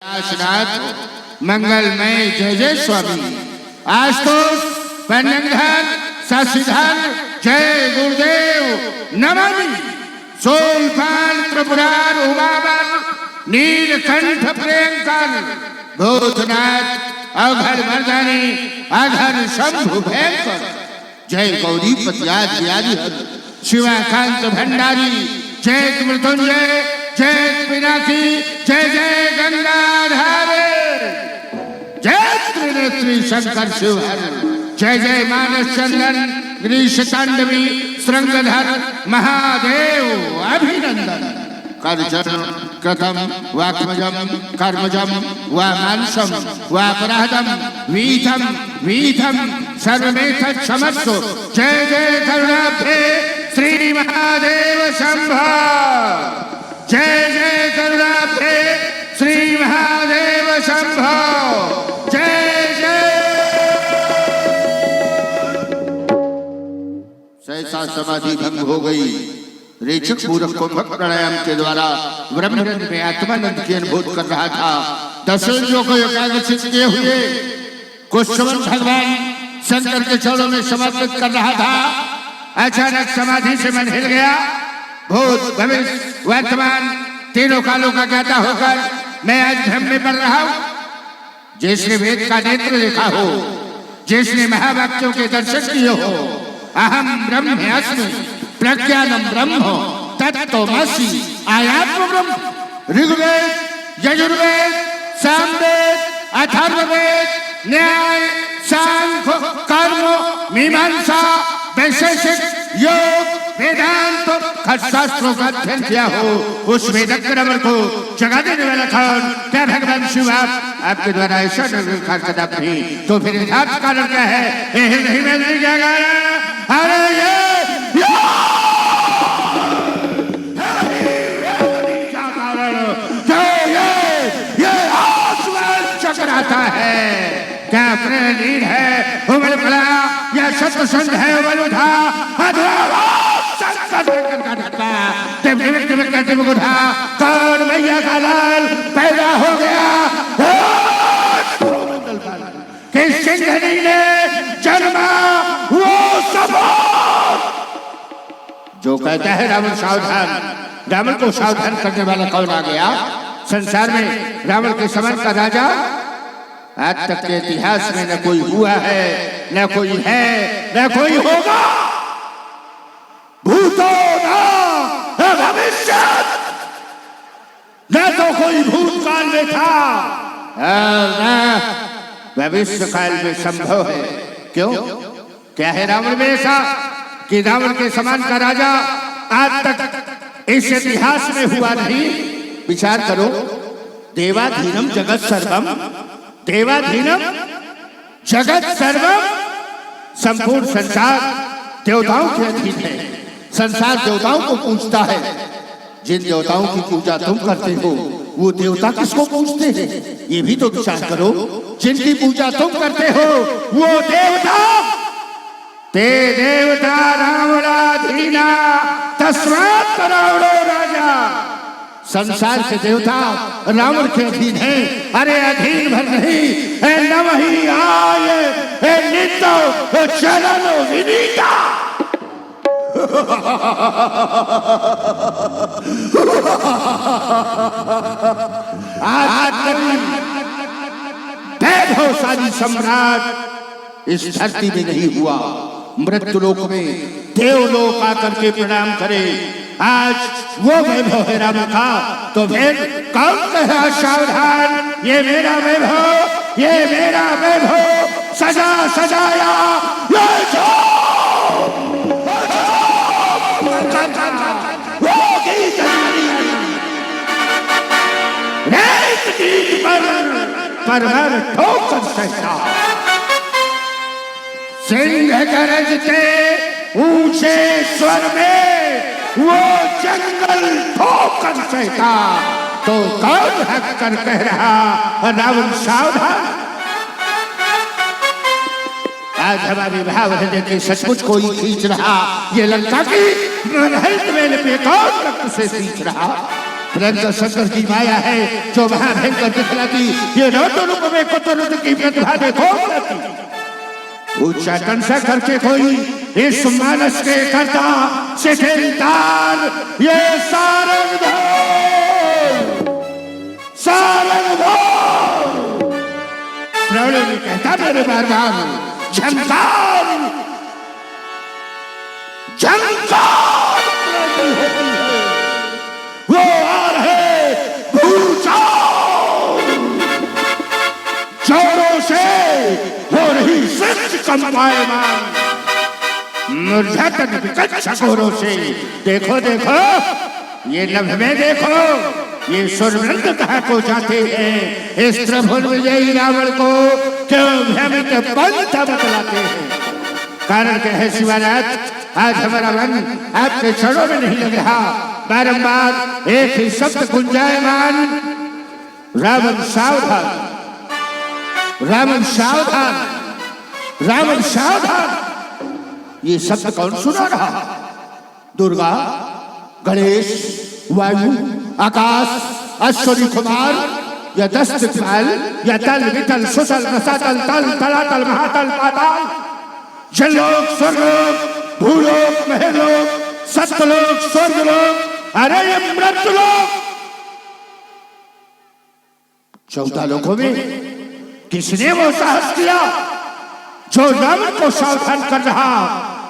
काशनाथ मंगलमय जय जय स्वामी। आस्तोष पन्नंधर शशिधर जय गुरुदेव नमामि। सोलपान त्रिपुरार उमावर नीलकंठ प्रियंकर भूतनाथ अघर मर्दानी अघर शंभु भयंकर जय गौरी पतियाद व्याधिहर शिवाकांत भंडारी जय मृत्युंजय जय पिनाकी जय जय गंगाधर जय त्रिनेत्री शंकर शिवहर जय जय मानस चंदन ग्रीश तांडवी श्रृंगधर महादेव अभिनंदन। करचरण कृतम वाक्मजम कर्मजम वामांसम वापराधम वीथम वीथम सर्वमेथ क्षमस्व जय जय करुणाब्धे श्री महादेव शंभो जय जय करुणाब्धे श्री महादेव शंभो जय जय। सहसा समाधि भंग हो गई। रेचक पूरक कुंभक प्राणायाम के द्वारा ब्रह्मरंध्र में आत्मानंद की अनुभूति कर रहा था। दसों इंद्रियों को एकाग्रचित किए हुए कुशवन भगवान शंकर के चरणों में समर्पित कर रहा था। अचानक समाधि से मन हिल गया। भूत भविष्य वर्तमान तीनों कालों का ज्ञाता होकर मैं आज भ्रम में पड़ रहा हूं। जिसने वेद का नेत्र देखा हो, जिसने महावाक्यों के दर्शन किए हो, अहम ब्रह्मास्मि प्रज्ञानम ब्रह्म तत्त्वमसि आयात्म ब्रह्म। ऋग्वेद यजुर्वेद सामवेद अथर्ववेद न्याय सांख्य कर्म मीमांसा वैशेषिक योग वेदांत खटशास्त्रों का अध्ययन किया हो, उस वेदक रमण को जगा देने वाला कौन? क्या भगवान शिव आपके द्वारा ऐसा निर्विकार कदम नहीं तो फिर यथार्थ कारण क्या है? नहीं मैं नहीं जाएगा। अरे ये आसमान चकराता है। क्या अपने नीड है उमल पड़ा या सत्संग है उमल उठा कौन मैया का लाल पैदा हो गया? किस सिंघनी ने जन्मा वो सब जो कहता है रावण सावधान। रावण को सावधान करने वाला कौन आ गया? संसार में रावण के समान का राजा आज तक के इतिहास में न कोई हुआ है, न कोई है, न कोई होगा। भूतो न भविष्य न तो कोई भूतकाल में था न भविष्य काल में संभव है। क्यों? क्या है रावण में ऐसा कि रावण के समान का राजा आज तक इस इतिहास में हुआ नहीं? विचार करो। देवाधीनम जगत सर्वम, देवाधीनम जगत सर्वम। संपूर्ण संसार देवताओं के अधीन है। संसार देवताओं को पूजता है। जिन देवताओं की पूजा तुम करते हो वो देवता किसको पूजते हैं? ये भी तो विचार करो। जिनकी पूजा तुम करते हो वो देवता ते देवता रावणाधीना तस्मात् रावणो राजा। संसार के देवता रावण के अधीन है। अरे अधीन भर नहीं, नम ही आए नित्य चरण विनीता। वैभवशाली सम्राट इस धरती में नहीं हुआ। मृत्युलोक में देवलोक आकर के प्रणाम करे। आज वो वैभव है राम का, तो फिर कौन कहा सावधान? ये मेरा वैभव, ये मेरा वैभव सजा सजाया पर ठोकर सहता। सिंह गरजते ऊंचे स्वर में वो जंगल ठोकर सहता। तो कौन हक कर कह रहा रावण सावधान? आज हमारे भाव हृदय के सचमुच कोई खींच रहा। ये लंका की महल में कौन रक्त से खींच रहा? प्रियंका शंकर की माया है जो महाभयंकर दिखलाती, ये नौतो रूप में कुतुरुद की प्रतिभा देखो। उच्चाटन से करके कोई इस मानस के करता शिथिलतार, ये सारंगधर श्रवण में कहता मेरे बारगान झंकार झंकार होती है, वो आ रहे भूचाल, जोरों से हो रही सृष्टि कंपायमान, निर्धन विकट चकोरों से। देखो देखो ये नभ में देखो, ये सुरवृंद कहाँ को जाते हैं, इस त्रिभुवन विजयी रावण को क्यों भ्रमित पंथ बतलाते हैं। कारण क्या है शिवानाथ, आज हमारा मन आपके चरणों में नहीं लग रहा, बारंबार एक ही शब्द गुंजायमान, रावण सावधान, रावण सावधान, रावण सावधान। ये शब्द कौन सुना रहा? दुर्गा, गणेश, वायु, आकाश, अश्वनी कुमार, या दस दिक्पाल, या तल वितल सुतल रसातल तल तलातल महातल पाताल, जललोक, स्वर्गलोक, भूलोक, महेलोक, सत्यलोक, स्वर्गलोक, अरे मृत्युलोक, 14 लोकों में किसने वो साहस किया जो रावण को सावधान कर रहा?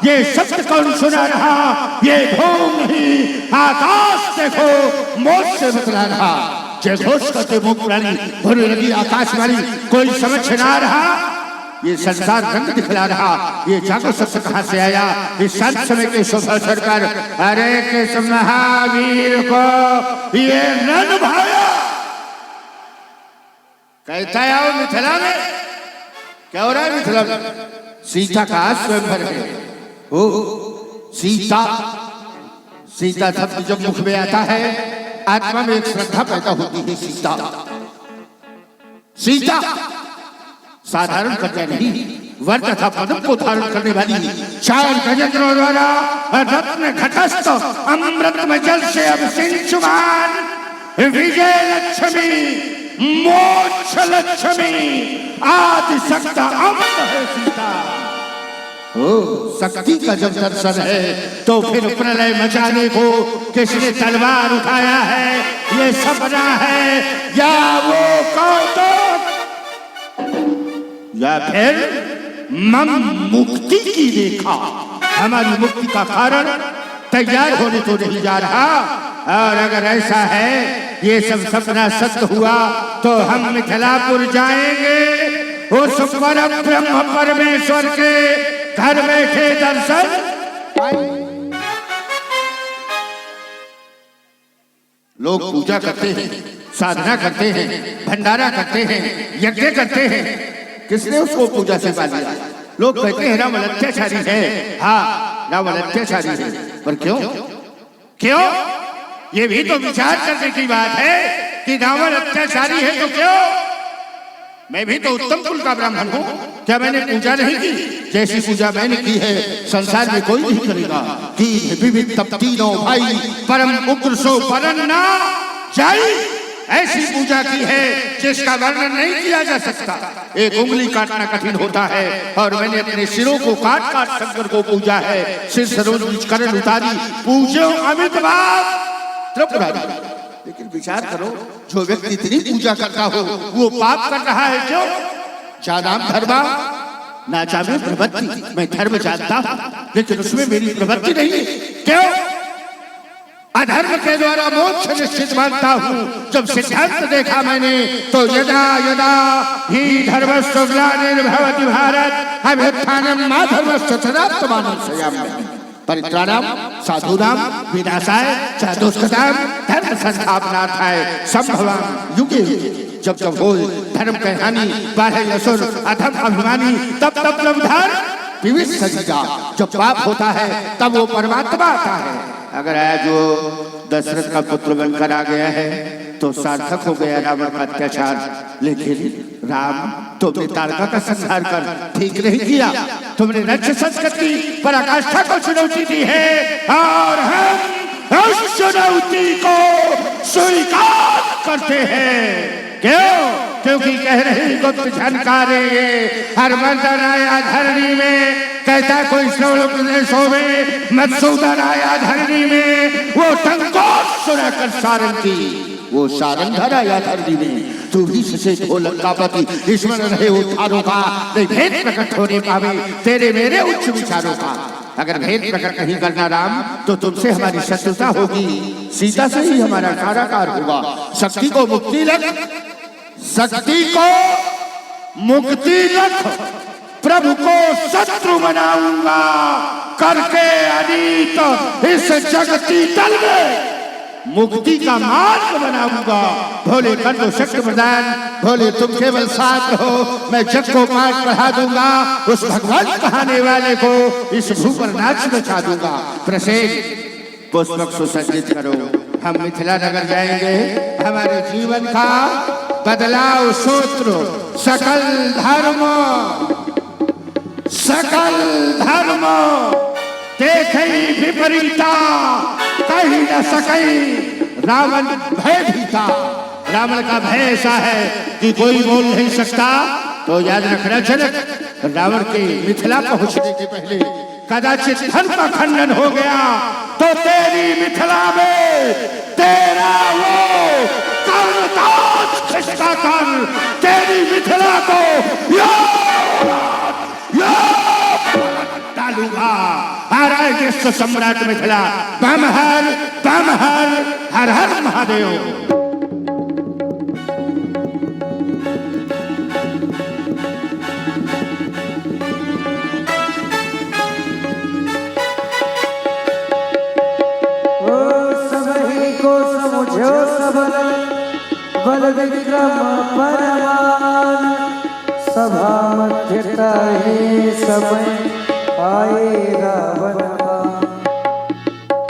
ये शब्द कौन सुना रहा? ये भूम नहीं आकाश देखो मौत से बतला रहा। जय घोष करते मुख प्राणी होने लगी आकाशवाणी, कोई समझ ना रहा, ये संसार रंग दिखला रहा। ये जागो शब्द कहाँ से आया इस शांत समय के शुभ अवसर पर? अरे कृष्ण महावीर को ये रण भाया, कहता है आओ मिथिला में। क्या हो रहा है मिथिला में? सीता का स्वयंवर है। ओ सीता, सीता शब्द जब मुख में आता है आत्मा में एक श्रद्धा पैदा होती है। सीता, सीता साधारण कन्या नहीं, वर तथा पदम को धारण करने वाली 4 गजेंद्रों द्वारा रत्न घटस्थ अमृत में जल से अभिषेचमान विजय लक्ष्मी, मोक्ष लक्ष्मी, आदि शक्ति अमृत है सीता। ओ शक्ति का जब दर्शन है तो फिर प्रलय मचाने को किसने तलवार उठाया है? ये सपना है या वो कौतुक, या फिर मम मुक्ति की रेखा? हमारी मुक्ति का कारण तैयार होने तो नहीं जा रहा। और अगर ऐसा है ये सब सपना सत्य हुआ तो हम मिथिलापुर जाएंगे, उस परम ब्रह्म परमेश्वर के घर बैठे दर्शन। लोग पूजा करते हैं, साधना करते हैं, भंडारा करते हैं, यज्ञ करते हैं, किसने उसको पूजा से बांध दिया? लोग कहते हैं रावण अत्याचारी है। हाँ रावण अत्याचारी है, पर क्यों? क्यों? ये भी तो विचार करने की बात है कि रावण अत्याचारी है तो क्यों? मैं भी तो उत्तम कुल का ब्राह्मण हूँ, क्या मैंने पूजा नहीं की? जैसी पूजा मैंने की है संसार में कोई नहीं करेगा। कि विविध तप तीनों भाई परम उग्र सो परन ना जाई, ऐसी पूजा की है जिसका वर्णन नहीं किया जा सकता। एक उंगली काटना कठिन होता है और मैंने अपने सिरों को काट काट शंकर को पूजा है। सिर सरोज बीच करण उतारी, पूजो अमित बाप त्रिपुरारी। लेकिन विचार करो, जो व्यक्ति इतनी पूजा करता हो वो पाप कर रहा है क्यों? चादाम धर्मा ना चाहे प्रवृत्ति, मैं धर्म जानता हूँ लेकिन उसमें मेरी प्रवृत्ति नहीं। क्यों? अधर्म के द्वारा मोक्ष निश्चित मानता हूँ। जब सिद्धांत देखा मैंने तो यदा यदा ही धर्मस्य ग्लानिर्भवति भारत अभ्युत्थानं माधर्मस्य तदात्मानं संयाम्यहम् परित्राणाम साधूनाम विनाशाय च दुष्कृताम धर्म संस्थापनार्थाय संभवामि युगे युगे। जब जब हो धर्म के हानि बाढ़े असुर अधम अभिमानी, तब तब लब्धार विविध सजीजा। जब पाप होता है तब वो परमात्मा आता है। अगर आज वो दशरथ का पुत्र बनकर आ गया है तो सार्थक हो गया रावण का अत्याचार। लेकिन राम, तुमने तारका का संहार कर ठीक नहीं किया। तुमने नक्ष संस्कृति पराकाष्ठा को चुनौती दी है और हम उस चुनौती को स्वीकार करते हैं। क्यों? क्योंकि कह रही गुप्त झनकारेंगे। हरमंदन आया धरणी में, कहता कोई श्लोक प्रदेशों में, मधुसूदन आया धरणी में, वो टंकों सुनाकर सारंगी, वो सारंगधर आया धरणी में। तू भी ससे ढोलक का पति, ईश्वर रहे उद्धारों का, नहीं भेद प्रकट होने पावे तेरे मेरे उच्च विचारों का। अगर भेद प्रकट नहीं करना राम, तो तुमसे हमारी शत्रुता होगी, सीता से ही हमारा कारागार होगा। शक्ति को मुक्ति रख, शक्ति को मुक्ति रख, प्रभु को शत्रु बनाऊंगा, करके अनीत इस जगती तल में मुक्ति का मार्ग बनाऊंगा। भोले कर दो शक्ति प्रदान, भोले तुम केवल साथ रहो, मैं जग को मार्ग बढ़ा दूंगा, उस भगवान कहाने वाले को इस भू पर नाच नचा दूंगा। प्रसेन पुष्पक सुसज्जित करो, हम मिथिला नगर जाएंगे। हमारे जीवन का बदलाव सूत्र सकल धर्म, सकल धर्म देखे विपरीता, कहीं न सकई रावण भय भीता। रावण का भय ऐसा है कि कोई बोल नहीं सकता। तो याद रखना, जनक रावण के मिथिला पहुंचने के पहले कदाचित धर्म का खंडन हो गया, तो तेरी मिथिला में तेरा वो कर्णताज खिसका कर तेरी मिथिला को डालूंगा। हर विश्व सम्राट मिथिला, बम हर हर हर महादेव। बल विक्रम परमान, सभा मध्यता ही समय आए रावण,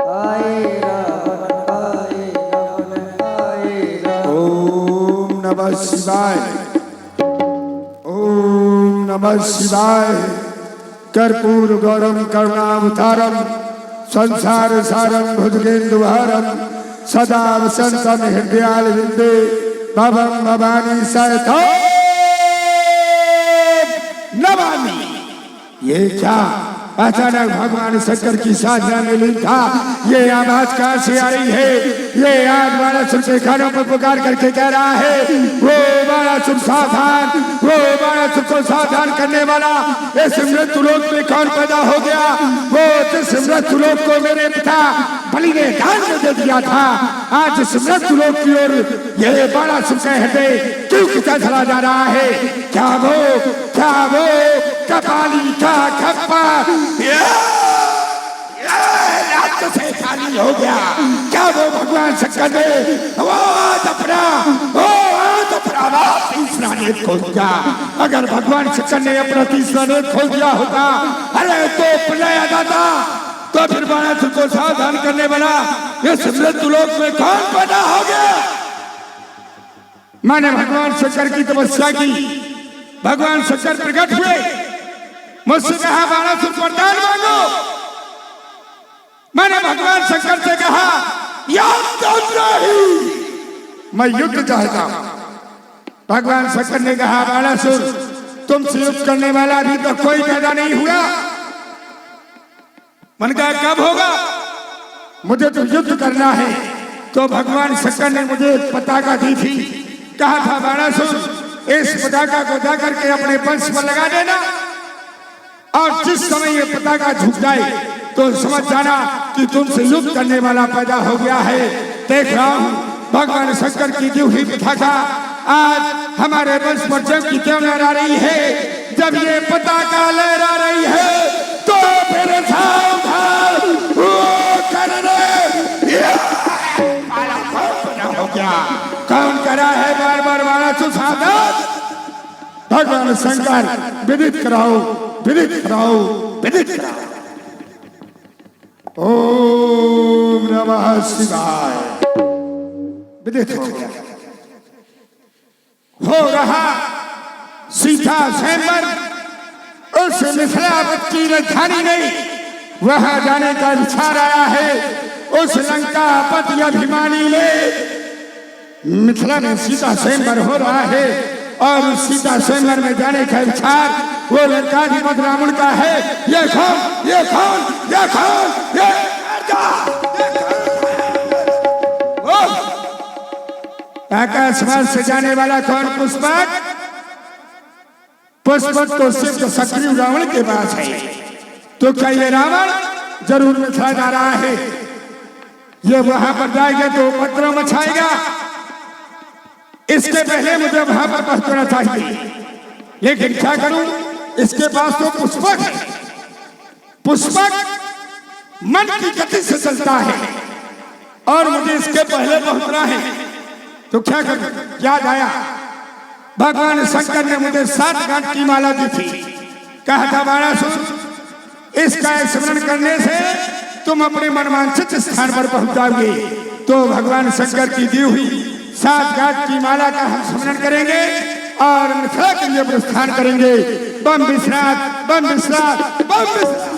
आए रावण, आए रावण, आए रावण। ओम नमः शिवाय, ओम नमः शिवाय। कर्पूर गौरम करुणावतारम, संसार सारम भुजगेन्दुहारम, सदा वसंतम हृदयारविंदे भवम भवानी सहितम नमामि। ये क्या अचानक भगवान शंकर की साधना में लीन था। ये आवाज कहाँ से आ रही है? ये आग बाणासुर के कानों पर पुकार करके कह रहा है, वो बाणासुर सावधान, वो बाणासुर को सावधान करने वाला इस मृत्युलोक में कौन पैदा हो गया? वो जिस मृत्युलोक को मेरे पिता बलि ने दान में दे दिया था, आज इस मृत्युलोक की ओर ये बाणासुर का हृदय क्यों खिंचा चला जा रहा है? क्या वो कपाली का खप्पा से खाली हो गया? क्या वो भगवान शंकर ने अपना तीसरा नेत्र खोल दिया? अगर भगवान शंकर ने अपना तीसरा नेत्र खोल दिया होता, अरे तो प्रलय दाता, तो फिर बाणासुर को सावधान करने वाला इस मृत्युलोक में कौन पैदा हो गया? मैंने भगवान शंकर की तपस्या की, भगवान शंकर प्रकट हुए, मुझसे कहा बाणासुर को वरदान मांगो। मैंने भगवान शंकर से कहा मैं युद्ध चाहता हूं। भगवान शंकर ने कहा बाणासुर तुमसे युद्ध करने वाला अभी तक तो कोई पैदा नहीं हुआ। मैंने कहा कब होगा? मुझे तो युद्ध करना है। तो भगवान शंकर ने मुझे एक पताका दी थी, कहा था बाणासुर इस पताका को जाकर के अपने वंश पर लगा देना, और जिस समय ये पताका झुक जाए तो समझ जाना कि तुमसे युद्ध करने वाला पैदा हो गया है। देख रहा हूं भगवान शंकर की दी हुई पताका आज हमारे वंश पर जब की क्यों लहरा रही है। जब ये पताका लहरा रही है तो फिर हो गया। कौन करा है बार बार बाणासुर सावधान? भगवान शंकर विदित कराओ, विदित कराओ, विदित कराओ। ओम नमः शिवाय। विदित हो गया, हो रहा। सीता स्वयंवर उस मिथिलावत की राजधानी नहीं, वहां जाने का विचार आया है। उस लंका पति अभिमानी ने मिथिला में सीता स्वयंवर हो रहा है और उस सीता स्वयंवर में जाने का विचार वो लंकाधिपति रावण का है। ये कौन, ये कौन, ये कौन, ये आकाशवान से जाने वाला कौन? पुष्पक। पुष्पक तो सिर्फ सक्रिय रावण के पास है। तो क्या ये रावण जरूर मिथिला जा रहा है? ये वहां पर जाएगा तो उपद्रव मचाएगा। इसके पहले मुझे वहां पर पहुंचना चाहिए, लेकिन क्या करूं? इसके पास तो पुष्पक है। पुष्पक मन की गति से चलता है और मुझे इसके पहले पहुंचना है। तो क्या करूं? याद आया भगवान शंकर ने मुझे 7 गांठ की माला दी थी। कहा था बाणासुर, इसका स्मरण करने से तुम अपने मनवांछित स्थान पर पहुंच जाओगे। तो भगवान शंकर की दी हुई 7 गांठ की माला का हम स्मरण करेंगे और मिथिला के लिए प्रस्थान करेंगे। बम विश्रात, बम विश्रात, बम विश्रात।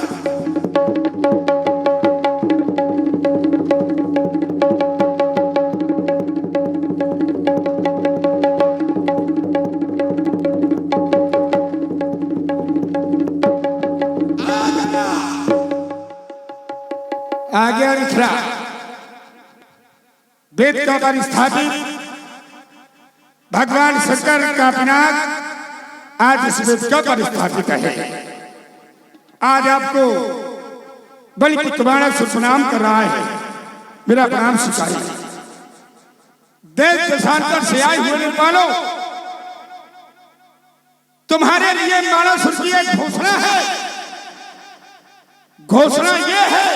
आ गया मिथिला, वेद का परिस्थापित भगवान शंकर का पिनाक आज इस वेद का परिस्थापित है। आज आपको बलिपुत्र बाणासुर प्रणाम कर रहा है। मेरा प्रणाम स्वीकारिए। देश देशांतर से आए हुए निर्माणों, तुम्हारे लिए बाणासुर की एक घोषणा है। घोषणा यह है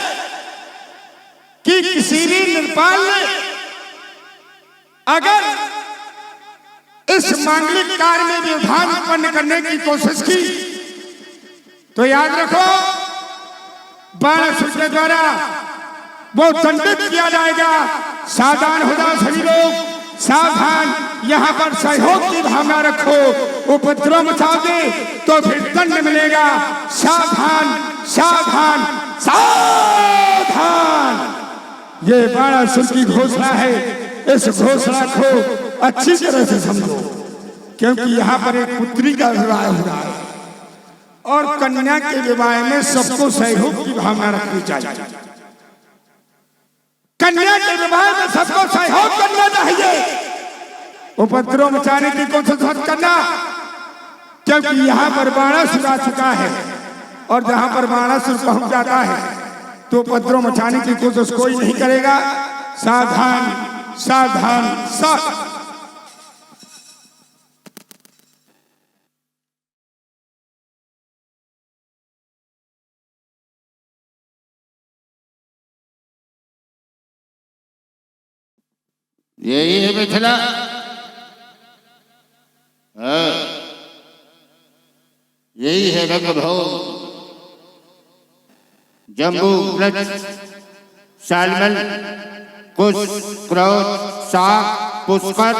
कि किसी भी निर्पाल ने अगर इस मांगलिक कार्य में व्यवधान उत्पन्न करने की कोशिश की तो याद रखो बाणासुर के द्वारा वो दंडित किया जाएगा। सावधान हो जाओ सभी लोग, सावधान। यहाँ पर सहयोग की भावना रखो। उपद्रव मचाओगे तो फिर दंड मिलेगा। सावधान, सावधान, सावधान। ये बाणासुर की घोषणा है। इस घोषणा को अच्छी तरह से समझो, क्योंकि यहाँ पर एक पुत्री का विवाह हो रहा है और कन्या के विवाह में सबको सहयोग की भावना रखनी चाहिए। कन्या के विवाह में सबको सहयोग करना चाहिए। उपद्रव मचाने की कोशिश मत करना, क्योंकि यहाँ पर बाणासुर आ चुका है और जहाँ पर बाणासुर पहुंच जाता है तो उपद्रव मचाने की कोशिश कोई नहीं करेगा। सावधान, सावधान, सावधान। यही है मिथिला। यही है रंगभूमि। जम्बू, शालमल, कुश, क्रोध, शाक, पुष्कर,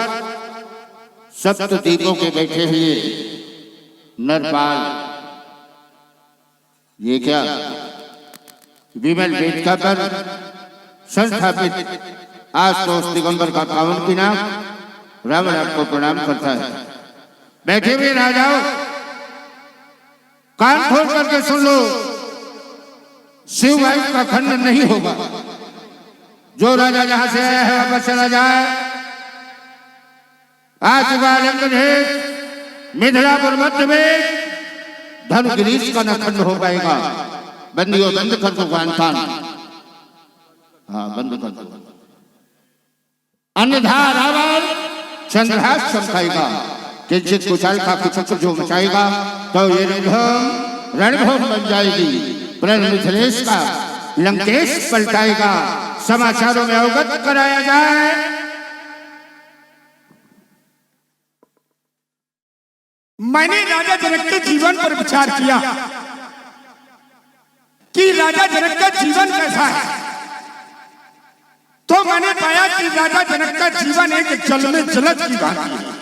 सप्त द्वीपों के बैठे हुए नरपाल। ये क्या विमल वेदिका पर संस्थापित आशुतोष दिगंबर का पावन पिनाक रावण आपको प्रणाम करता है। बैठे हुए राजाओं, कान खोल करके सुन लो। शिव वायु का खंडन नहीं होगा। जो राजा जहां से आया है वापस चला जाए। आज मिथिलापुर मध्य में धनुगिरीश का न खंड हो पाएगा। बंदियों बंद कर दो खान। हाँ, बंद कर दो, अन्यथा रावण चंद्रहास चमकाएगा। किंचित कुचाल का कुचक जो मचाएगा तो ये रणभूमि बन जाएगी। प्रण मिथिलेश का लंकेश पलटाएगा। समाचारों में अवगत कराया जाए। मैंने राजा जनक के जीवन पर विचार किया कि राजा जनक का जीवन कैसा है, तो मैंने पाया कि राजा जनक का जीवन एक जल में जलद की भांति है।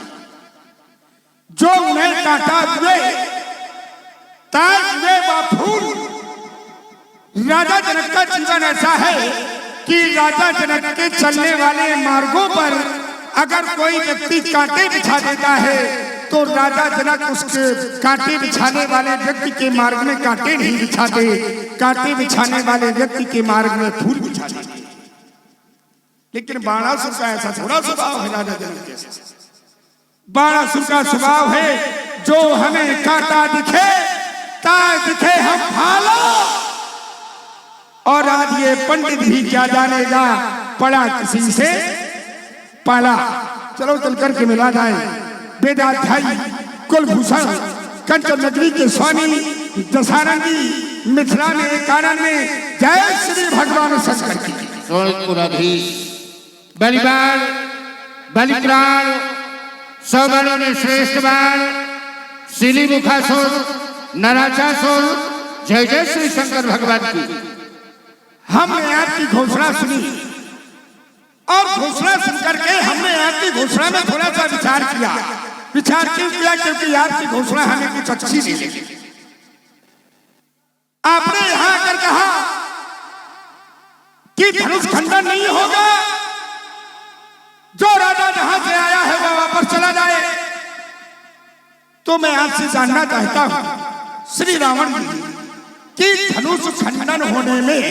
जो उन्हें काटा हुए ताज हुए व फूल। राजा जनक का जीवन ऐसा है कि राजा जनक के चलने वाले मार्गों पर अगर कोई व्यक्ति कांटे बिछा देता है तो राजा जनक उसके कांटे बिछाने वाले व्यक्ति के मार्ग में कांटे नहीं बिछाते, कांटे बिछाने वाले व्यक्ति के मार्ग में फूल बिछा देते। लेकिन बाणासुर का ऐसा थोड़ा स्वभाव है राजा जनक के। बाणासुर का स्वभाव है जो हमें कांटा दिखे तार दिखे हम भालो, और आज ये पंडित भी क्या जानेगा पढ़ा किसी से पाला। चलो चल करके मिला जाए। वेदाध्यायी कुलभूषण कंचन नगरी के स्वामी दशारंगी मिथिला में एक आनंद में जय श्री भगवान शंकर की। सोनपुराधीश बलिबाण बलिप्राण सौबलों में श्रेष्ठ बाण सिली मुखासुर नराचासुर जय जय श्री शंकर भगवान की। हमने आपकी घोषणा सुनी और घोषणा सुन करके हमने आपकी घोषणा में थोड़ा सा विचार किया। विचार क्यों किया? क्योंकि आपकी घोषणा हमें कुछ अच्छी नहीं लगी। आपने यहां आकर कहा कि धनुष खंडन नहीं होगा, जो राजा जहां से आया है वो वापस चला जाए। तो मैं आपसे जानना चाहता हूं श्री रावण जी कि धनुष खंडन होने में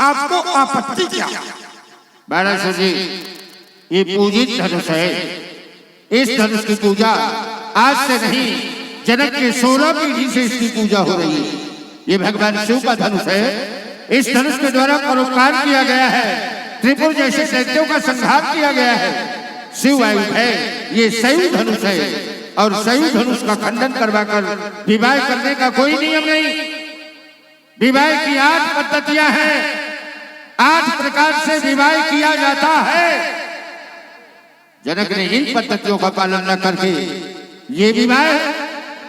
आपको आपत्ति क्या? बाणासुर जी, ये पूजित धनुष है। इस धनुष की पूजा आज से नहीं, जनक के 16 पीढ़ी से इसकी पूजा हो रही है। ये भगवान शिव का धनुष है। इस धनुष के द्वारा परोपकार किया गया है, त्रिपुर जैसे दैत्यों का संहार किया गया है। शिव आयुध है, ये शैव धनुष है और शैव धनुष का खंडन करवाकर विवाह करने का कोई नियम नहीं। विवाह की 8 पद्धतियां हैं, 8 प्रकार से विवाह किया जाता है। जनक ने इन पद्धतियों का पालन न करके ये विवाह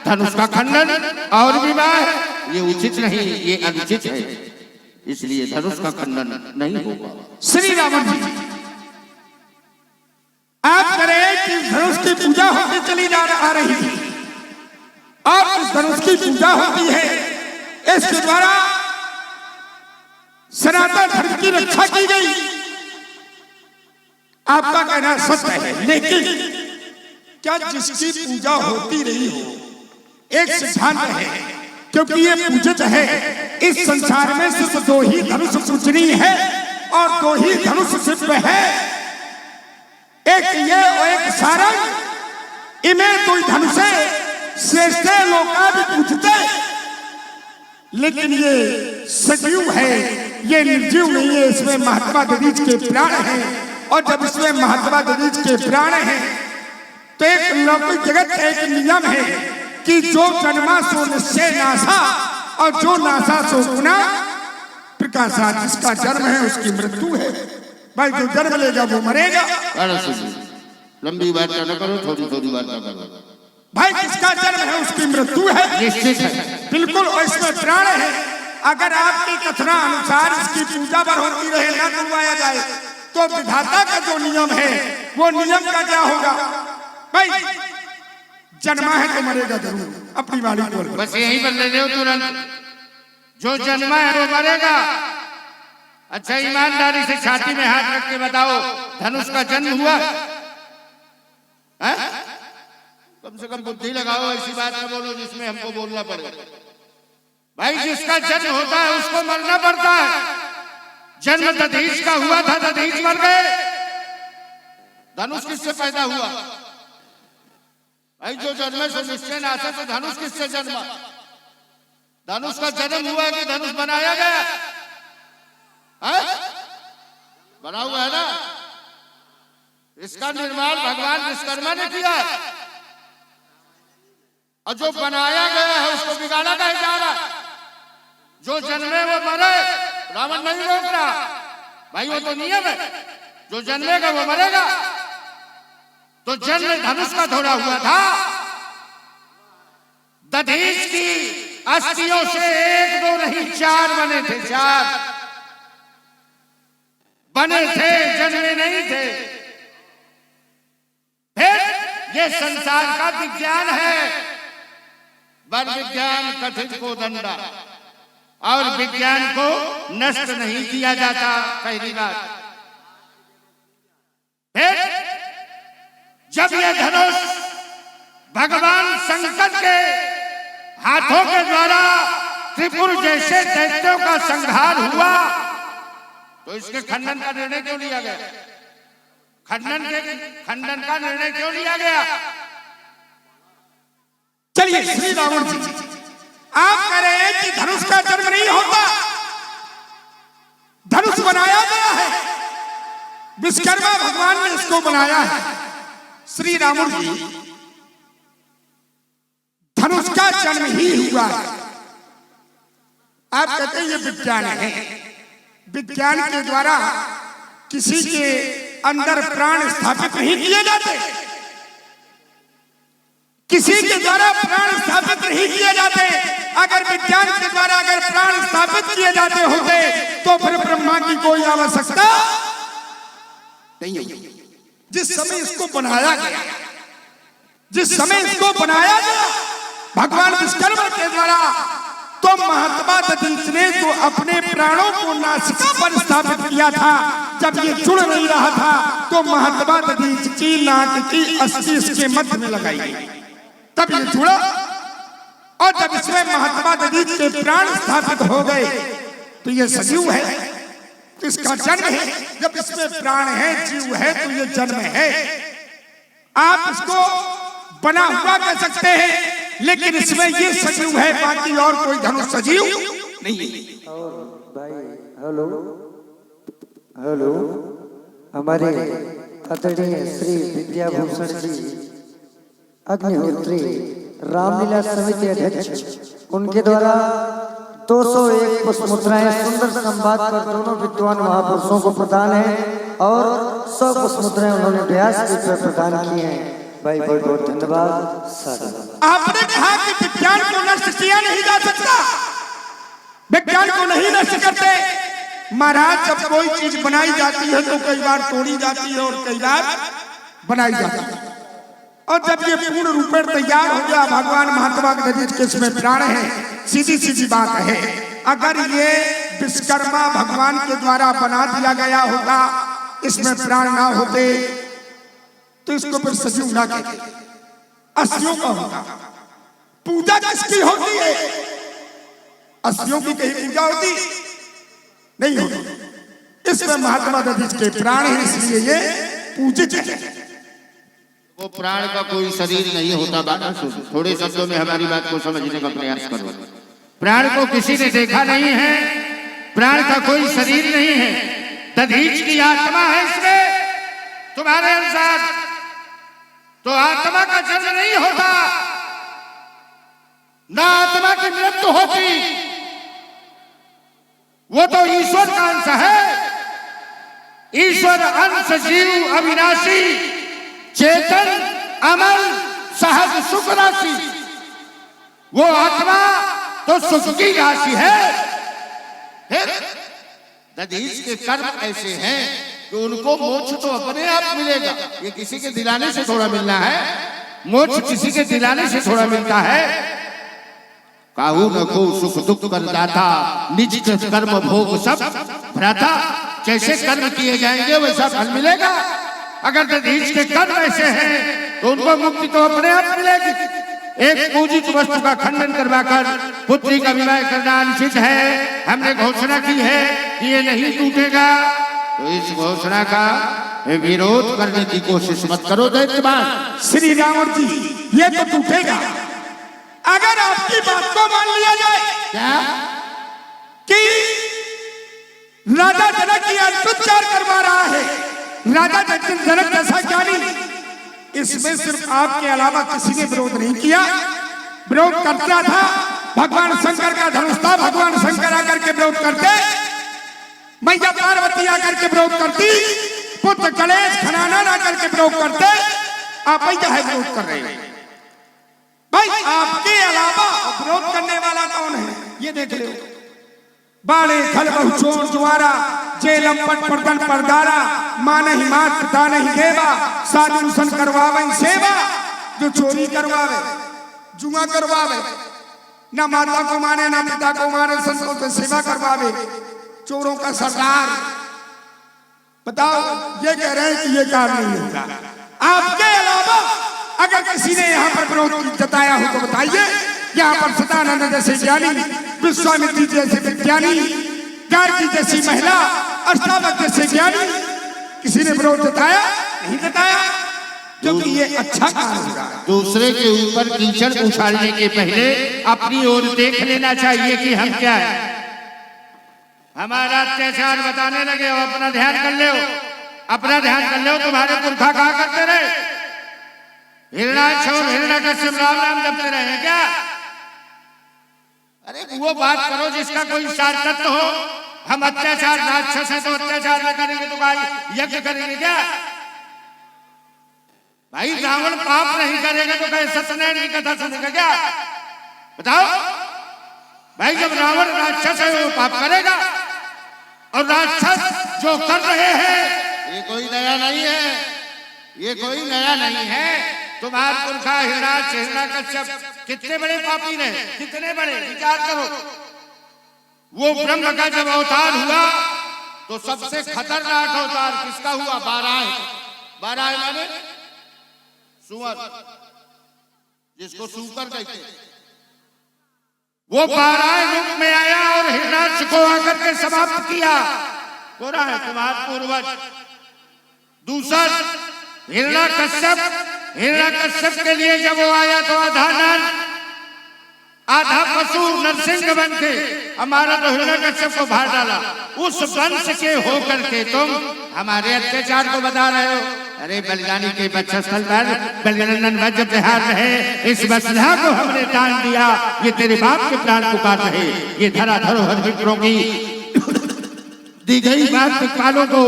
धनुष का खंडन और विवाह ये उचित नहीं, ये अनुचित है। इसलिए धनुष का खंडन नहीं होगा। श्री रावण जी, आप करें कि धनुष की पूजा होती चली आ रही थी और उस धनुष की पूजा होती है, इसके द्वारा सनातन धर्म की रक्षा की गई। आपका कहना सत्य है, लेकिन क्या जिसकी पूजा होती रही हो एक सिद्धांत है, क्योंकि ये पूजित है। इस संसार में सिर्फ 2 ही धनुष पूजनीय है और 2 ही धनुष सिर्फ है, एक ये और एक सारंग। इन्हें 2 धनुषे श्रेष्ठ लोका भी पूजते, लेकिन ये सजीव है, ये निर्जीव नहीं है। इसमें महात्मा दधीच के प्राण हैं, और जब इसमें महात्मा दधीच के प्राण हैं तो एक लौकिक जगत का एक नियम है कि जो जन्मा सो निश्चय नासा और जो नासा सो गुना प्रकाशा। जिसका जन्म है उसकी मृत्यु है। भाई जो जन्म लेगा वो मरेगा। लंबी बात न करो, थोड़ी थोड़ी बात न करो। भाई जिसका जन्म है उसकी मृत्यु है, निश्चित है। बिल्कुल, और इसमें प्राण है। अगर आपकी कथना अनुसार इसकी पूजा पर होती रहे, न करवाया जाए, तो विधाता का जो नियम है वो नियम का क्या होगा? भाई जन्मा है तो मरेगा जरूर। अपनी वाली बोल, बस यही पर ले लो तुरंत। जो जन्मा है वो मरेगा। अच्छा, ईमानदारी से छाती में हाथ रख के बताओ, धनुष का जन्म हुआ? कम से कम बुद्धि लगाओ, ऐसी बात न बोलो जिसमें हमको बोलना पड़े। भाई जिसका जन्म होता है उसको मरना पड़ता है। जन्म दधीच का हुआ था, दधीच मर गए। धनुष किससे पैदा हुआ? भाई जो जन्मे सो निश्चय नासा, तो धनुष किससे जन्मा? धनुष का जन्म हुआ कि धनुष बनाया गया? बना हुआ है ना। इसका निर्माण भगवान विश्वकर्मा ने किया, और जो बनाया गया है उसको बिगाड़ा नहीं जा रहा। जो जन्मे वो मरे, रावण नहीं रोक रहा। भाई वो तो नियम है, जो जन्मेगा वो मरेगा। तो जन्म धनुष का थोड़ा हुआ था। दधीच की अस्थियों से 1 2 नहीं 4 बने थे। 4 बने थे, जन्मे नहीं थे। फिर ये संसार का विज्ञान है। वन विज्ञान कठिन को दंडा। और विज्ञान को नष्ट नहीं किया जाता, पहली बात। फिर जब यह धनुष भगवान शंकर के हाथों के द्वारा त्रिपुर जैसे दैत्यों का संहार हुआ तो इसके खंडन का निर्णय क्यों लिया गया? खंडन का निर्णय क्यों लिया गया? चलिए श्री रावण जी, आप कह रहे हैं कि धनुष का जन्म नहीं होता, धनुष बनाया गया है, विश्वकर्मा भगवान ने इसको बनाया है। श्री रावण जी, धनुष का जन्म ही हुआ है। आप कहते हैं ये विज्ञान है, विज्ञान के द्वारा किसी के अंदर प्राण स्थापित नहीं किए जाते, किसी के द्वारा प्राण स्थापित नहीं किए जाते। अगर विज्ञान के द्वारा अगर प्राण स्थापित किए जाते होते तो फिर ब्रह्मा की कोई आवश्यकता नहीं होती। जिस समय इसको बनाया गया, जिस समय इसको बनाया गया भगवान विश्वकर्मा के द्वारा, तो महात्मा दधीच ने जो अपने प्राणों को नासिका पर स्थापित किया था, जब ये जुड़ नहीं रहा था तो महात्मा दधीच की नाक की अस्थि इसके मध्य में लगाई गई, तब ये जुड़ा। और जब इसमें महात्मा दधीच के प्राण स्थापित हो गए तो ये सजीव है, तो इसका जन्म है। जब इसमें प्राण है, जीव है, तो ये जन्म है। आप इसको बना हुआ कह सकते हैं, लेकिन इसमें ये सजीव है, बाकी और कोई धनुष सजीव नहीं। और भाई हेलो हेलो, हमारे आदरणीय श्री विद्याभूषण जी अग्निहोत्री रामलीला समिति अध्यक्ष, उनके द्वारा 201 पुष्प मुद्राएं सुंदर संवाद पर दोनों विद्वान महापुरुषों को प्रदान है और 100 पुष्प मुद्राएं उन्होंने व्यास पर प्रदान की हैं। भाई बहुत बहुत धन्यवाद। साधु। आपने कहा कि विज्ञान को नष्ट किया नहीं जा सकता, विज्ञान को नहीं नष्ट करते। महाराज, जब कोई चीज बनाई जाती है तो कई बार तोड़ी जाती है और कई बार बनाई जाती है, और जब ये पूर्ण रूप में तैयार हो गया, भगवान महात्मा दधीच के इसमें प्राण है। सीधी सीधी बात है, अगर ये विश्वकर्मा भगवान के द्वारा बना दिया गया होता, इसमें प्राण ना होते तो इसको फिर सजीव ना कहते, अस्थियों का होता। पूजा किसकी होती है? अस्थियों की कहीं पूजा होती नहीं होती। इसमें महात्मा दधीच के प्राण है, इसलिए ये पूजित है। वो प्राण का कोई शरीर नहीं होता। बात थोड़े शब्दों में हमारी बात को समझने का प्रयास करो। प्राण को किसी ने देखा नहीं है, प्राण का कोई शरीर नहीं है, दधीच की आत्मा है इसमें। तुम्हारे अनुसार तो आत्मा का जन्म नहीं होता, ना आत्मा की मृत्यु होती, वो तो ईश्वर का अंश है। ईश्वर अंश जीव अविनाशी चेतन अमल सहज सुख राशि, वो आत्मा तो सुख की राशि है। फिर दधीच के कर्म ऐसे हैं कि उनको मोक्ष तो अपने आप मिलेगा, ये किसी के दिलाने से थोड़ा मिलना है। मोक्ष किसी के दिलाने से थोड़ा मिलता है। काहू न को सुख दुख कर दाता, निज कर्म भोग सब भ्राता। जैसे कर्म किए जाएंगे वैसा फल मिलेगा। अगर दधीच के कर्म ऐसे हैं तो उनको मुक्ति तो अपने आप मिलेगी। एक पूजित वस्तु का खंडन करवाकर पुत्री का विवाह करना अनुचित है। हमने घोषणा की है कि ये नहीं टूटेगा, तो इस घोषणा का विरोध करने की कोशिश मत करो दैत्यवान। श्री रावण जी, ये तो टूटेगा अगर आपकी बात को मान लिया जाए। क्या कि राजा जनक की अत्याचार करवा रहा है। राजा जनक जैसा ज्ञानी, इसमें सिर्फ आपके अलावा किसी ने विरोध नहीं किया। विरोध करता था भगवान शंकर का धनुष था, भगवान शंकर आकर के विरोध करते, मैया पार्वती आकर के विरोध करती, पुत्र गणेश खनानन आकर के विरोध करते। आप क्या है विरोध कर रहे हैं? भाई आपके अलावा विरोध करने वाला कौन है ये देख लो। बाणे खल बहुचोर जुआरा, जेलम पट पर्दन परदारा, मान ही मात पिता नहीं देवा, साधु सन करवावे सेवा। जो चोरी करवावे, जुआ करवावे, ना माता को माने ना पिता को माने, संतों से सेवा करवावे, चोरों का सरदार। बताओ, ये कह रहे हैं कि ये काम नहीं होगा। आपके अलावा अगर किसी ने यहाँ पर विरोध जताया हो तो बताइए। यहाँ पर सदानंद जैसे ज्ञानी, विश्वामित्री जैसे विज्ञानी, गार्गी जैसी महिला, अष्टावक्र जैसे ज्ञानी, किसी ने विरोध जताया? नहीं जताया, क्योंकि ये अच्छा काम होगा। दूसरे के ऊपर कीचड़ उछालने के पहले अपनी ओर देख लेना चाहिए कि हम क्या है। हमारा अत्याचार बताने लगे हो, अपना ध्यान कर ले, अपना ध्यान कर ले। तुम्हारे पुरखा कहा करते रहे, हिरणाक्ष और हिरण्यकश्यप राम नाम जपते रहे क्या? अरे वो बात करो जिसका कोई सार्थक हो। हम अत्याचार राक्षस है तो अत्याचार न करेंगे तो यज्ञ करेंगे क्या? भाई रावण पाप नहीं करेगा तो कहे सत्यनारायण की कथा सुनेगा क्या? बताओ भाई, जब रावण राक्षस है वो पाप करेगा, और राक्षस जो कर रहे हैं ये कोई नया नहीं है, ये कोई नया नहीं है। तुम्हारे पुरखा हिरणाक्ष हिरण्यकश्यप कितने बड़े पापी रहे, कितने बड़े, विचार करो। वो ब्रह्म का जब अवतार हुआ तो सबसे खतरनाक अवतार किसका हुआ? बाराह। बाराह माने सुअर, जिसको सूकर कहते हैं। वो बाराह रूप में आया और हिरणाक्ष को आकर के समाप्त किया। बोला है तुम्हारा पूर्वज। दूसरा हिरण्यकश्यप के लिए जब वो आया तो आधा नर आधा पशु नरसिंह बन के हमारा तो हिरण्यकश्यप को मार डाला। उस वंश के होकर के तुम हमारे अत्याचार को बता रहे हो। अरे बलिदानी के वक्षस्थल पर बलिनंदन वज्र प्रहार रहे, इस वसुधा को हमने दान दिया, ये तेरे बाप के प्राण पुकार रहे। ये धरा धरोहर मित्रों की दी गई बात दिक्पालों को,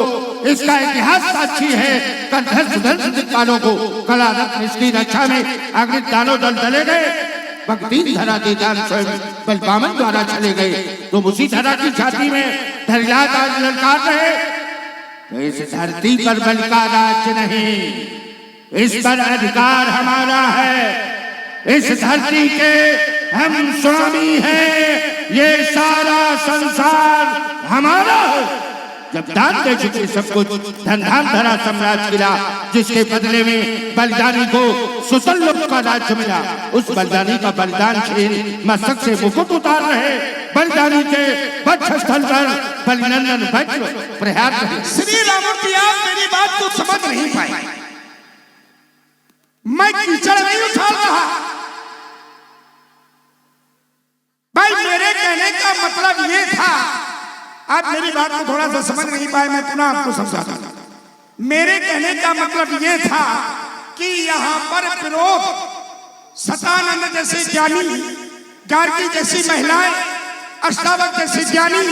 इसका इतिहास साक्षी है। कंधर्ष दिक्पालों को कला रत्न इसकी रक्षा में अग्नि दानों दल चले गए। भक्ति धरा के दान स्वयं बलवामन द्वारा चले गए। तुम उसी धरा की छाती में धरियात आज ललकार रहे। तो इस धरती पर बल का राज्य नहीं, इस पर अधिकार हमारा है। इस धरती के हम स्वामी हैं, ये सारा संसार हमारा है। जब दान दे चुके सब कुछ, धन धाम धरा सम्राट गिरा, जिसके बदले में बलिदानी को सुतल लोक का राज्य मिला। उस बलिदानी का बलिदान छीन मस्तक से मुकुट उतार रहे। बलिदानी के वक्षस्थल पर बलिनंदन वज्र प्रहार रहे। श्री राममूर्ति, आप मेरी बात को समझ नहीं पाए। मैं कीचड़ नहीं उछाल रहा भाई। मेरे कहने का मतलब ये था, आप मेरी बात को थोड़ा सा समझ नहीं पाए, मैं पुनः आपको समझाता हूं। मेरे कहने का मतलब ये था कि यहाँ पर विरोध सदानंद जैसे ज्ञानी, गार्गी जैसी महिलाएं, अष्टावक्र जैसे ज्ञानी,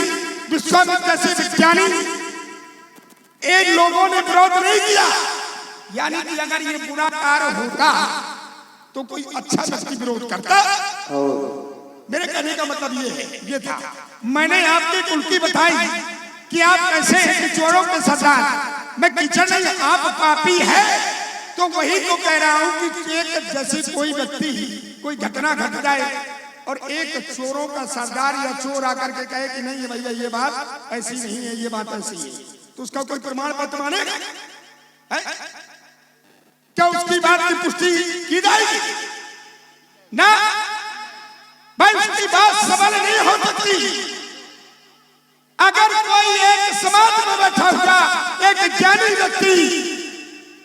विश्वामित्र जैसे विज्ञानी, इन लोगों ने विरोध नहीं किया। यानी कि अगर ये बुरा कार्य होता तो कोई अच्छा व्यक्ति विरोध करता। मेरे कहने का मतलब ये था। मैंने आपकी कुल्की बताई कि आप कैसे हैं कि चोरों के सरदार। मैं कीचड़ नहीं, आप पापी है। तो वही तो कह रहा हूं कि एक जैसे कोई व्यक्ति, कोई घटना घट जाए और एक चोरों का सरदार या चोर आकर के कहे कि नहीं भैया ये बात ऐसी नहीं है, ये बात ऐसी है, तो उसका कोई प्रमाण पत्र मानेगा? क्या उसकी बात की पुष्टि की जाएगी? ना भाई, उसकी बात सबल नहीं हो सकती। अगर कोई एक समाज में बैठा हुआ एक ज्ञानी व्यक्ति,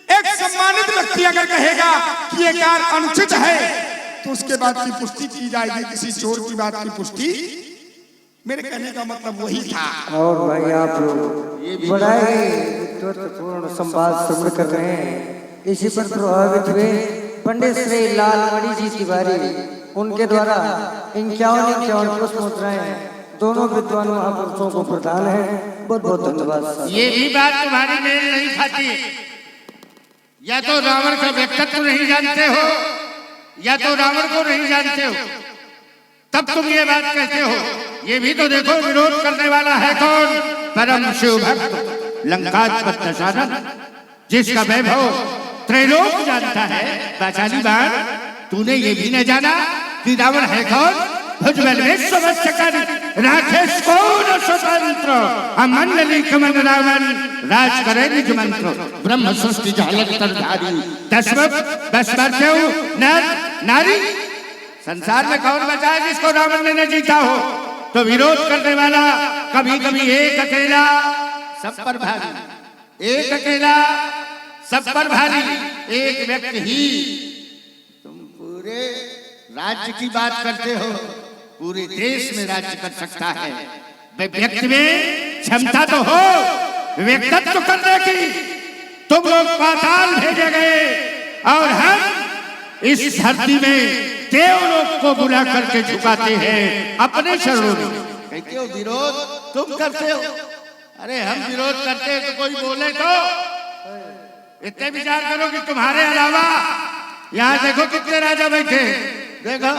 एक सम्मानित व्यक्ति अगर कहेगा कि ये कार्य अनुचित है, तो उसके बात की पुष्टि की जाएगी। किसी चोर की बात की पुष्टि, मेरे कहने का मतलब वही था। और भाई आप लोग बड़ा ही विद्वत्पूर्ण संवाद श्रवण कर रहे हैं। इसी पर प्रभावित हुए पंडित श्री लालमणि जी तिवारी, उनके द्वारा 51 पुष्प मुद्राएं दोनों विद्वान महापुरुषों को प्रदान है। बहुत बहुत धन्यवाद। ये भी बात तुम्हारी मेल नहीं खाती। या तो रावण का व्यक्तित्व नहीं जानते हो, या तो रावण को नहीं जानते हो, तब तुम ये बात कहते हो। ये भी तो देखो, विरोध करने वाला है कौन? परम शिव भक्त लंकाधिपति दशानन, जिसका वैभव त्रैलोक जानता है। पांचाली बार तूने ये भी न जाना कि रावण है कौन? भुजबल विश्ववत्स कर राखेश कौन स्वतंत्र अमंडली कमल रावण राज करे निज मंत्र ब्रह्म सृष्टि झालक तरधारी दशरथ बस मरते नर नारी। संसार में कौन बचा है जिसको रावण ने न जीता हो? तो विरोध करने वाला कभी कभी एक अकेला सब पर भारी, एक अकेला सब पर भारी, एक व्यक्ति ही। तुम पूरे राज्य की बात करते हो, पूरे देश में राज्य कर सकता है। व्यक्ति में क्षमता तो हो व्यक्तित्व करने की। तुम लोग पाताल भेजे गए और हम इस धरती में देवलोक को बुला करके झुकाते हैं अपने शरणों में। कहते हो विरोध तुम करते हो, अरे हम विरोध करते हैं तो कोई बोले तो इतने विचार करो कि तुम्हारे अलावा यहाँ देखो कितने राजा बैठे, देखो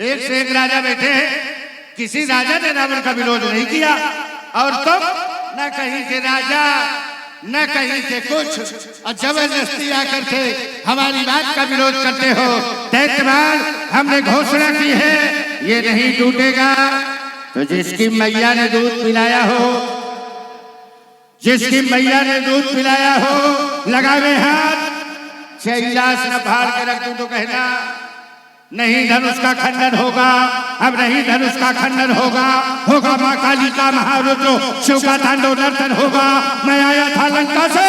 एक से एक राजा बैठे हैं। किसी राजा ने रावण का विरोध नहीं किया और तुम न कहीं के राजा न कहीं के कुछ और जबरदस्ती आकर के हमारी बात का विरोध करते हो। दैत्यवान हमने घोषणा की है ये नहीं टूटेगा। तो जिसकी मैया ने दूध पिलाया हो, जिसकी मैया ने दूध पिलाया हो लगावे हाथ, कैलाश न फाड़ के रख दूं तो कहना नहीं धनुष का खंडन होगा। अब नहीं धनुष का खंडन होगा, होगा माँ काली का महारुद्र शिव का तांडव नर्तन होगा। मैं आया था लंका से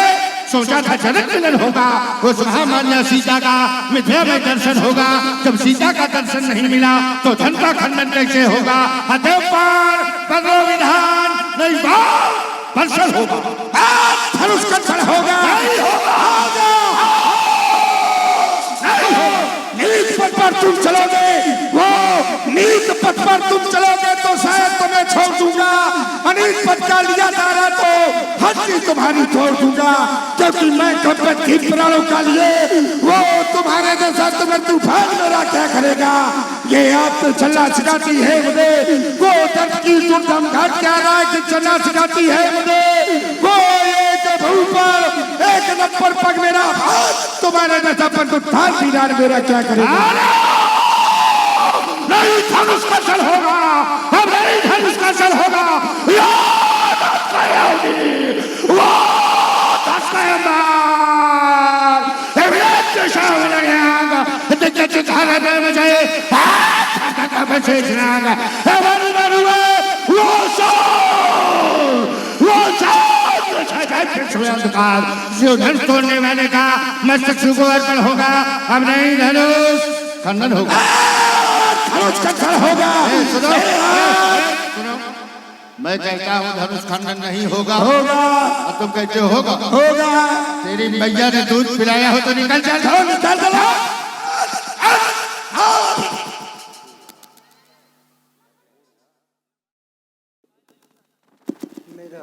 सोचा था जनक मिलन होगा, उस महामान्य सीता का मिथ्या में दर्शन होगा। जब सीता का दर्शन नहीं मिला तो धन का खंडन कैसे होगा? अतः पार बदलो विधान नहीं वर्षण होगा, धनुष का क्षण होगा। नीत पथ पर तुम चलोगे, वो नीत पथ पर तुम चलोगे तो शायद तुम्हें छोड़ दूंगा। अनीत पथ का लिया दारा तो हड्डी तुम्हारी छोड़ दूंगा, क्योंकि मैं कपट की प्राणों का लिए वो तुम्हारे जैसा तुम्हें तूफान मेरा क्या करेगा। ये आप तो चलना सिखाती है मुझे, वो दर्द की दुर्दम घाट क्या रहा है कि चलना सिखाती है मुझे। वो एक भूपर एक नंबर पग मेरा तुम्हारे जैसा पर तो थाल दीदार मेरा क्या करेगा। नहीं धनुष का चल होगा, अब नहीं धनुष का चल होगा। धनुष तोड़ने वाले का मस्तक को अर्पण होगा। अब नहीं धनुष खंडन होगा, धनुष का खंडन होगा। सुनो मैं कहता हूँ धनुष खंडन नहीं होगा, होगा। और तुम कहते हो होगा, होगा। तेरी मैया ने दूध पिलाया हो तो निकल चल, निकल चलो। मेरा